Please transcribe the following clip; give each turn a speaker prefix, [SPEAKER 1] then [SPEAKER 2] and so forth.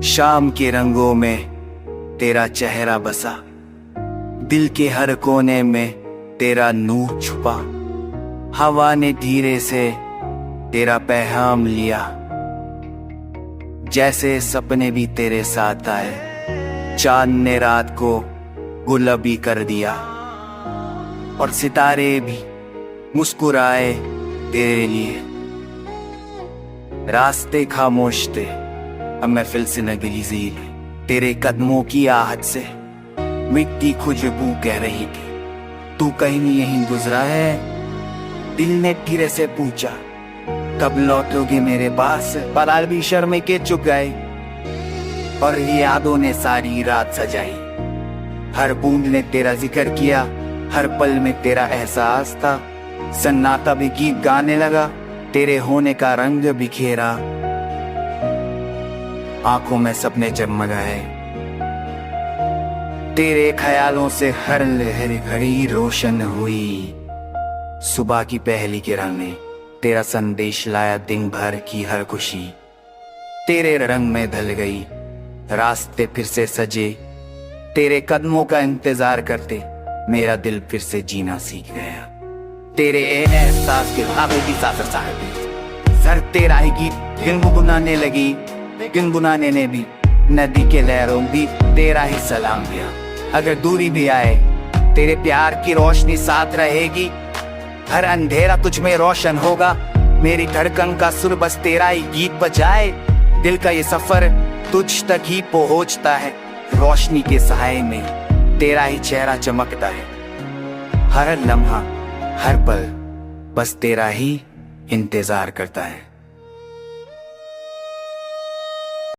[SPEAKER 1] शाम के रंगों में तेरा चेहरा बसा, दिल के हर कोने में तेरा नूर छुपा। हवा ने धीरे से तेरा पैगाम लिया, जैसे सपने भी तेरे साथ आए। चांद ने रात को गुलाबी कर दिया और सितारे भी मुस्कुराए तेरे लिए। रास्ते खामोश थे, अब महफिल से नगली झील। तेरे कदमों की आहट से मिट्टी खुशबू कह रही थी, तू कहीं नहीं यहीं गुजरा है। दिल ने धीरे से पूछा, कब लौटोगे मेरे पास। बादल भी शर्म के चुप गए और यादों ने सारी रात सजाई। हर बूंद ने तेरा जिक्र किया, हर पल में तेरा एहसास था। सन्नाटा भी गीत गाने लगा, तेरे होने का रंग बिखेरा। आंखों में सपने जगमगाए, तेरे ख्यालों से हर लहर घड़ी रोशन हुई। सुबह की पहली किरण ने तेरा संदेश लाया, दिन भर की हर खुशी तेरे रंग में ढल गई। रास्ते फिर से सजे, तेरे कदमों का इंतजार करते मेरा दिल फिर से जीना सीख गया। तेरे एहसास के भावों की सासर साहब सर तेरा ही गीत गुनगुनाने लगी। गुनगुनाने ने भी नदी के लहरों भी तेरा ही सलाम दिया। अगर दूरी भी आए, तेरे प्यार की रोशनी साथ रहेगी। हर अंधेरा तुझ में रोशन होगा, मेरी धड़कन का सुर बस तेरा ही गीत बजाए। दिल का ये सफर तुझ तक ही पहुंचता है, रोशनी के साए में तेरा ही चेहरा चमकता है। हर लम्हा हर पल बस तेरा ही इंतजार करता है।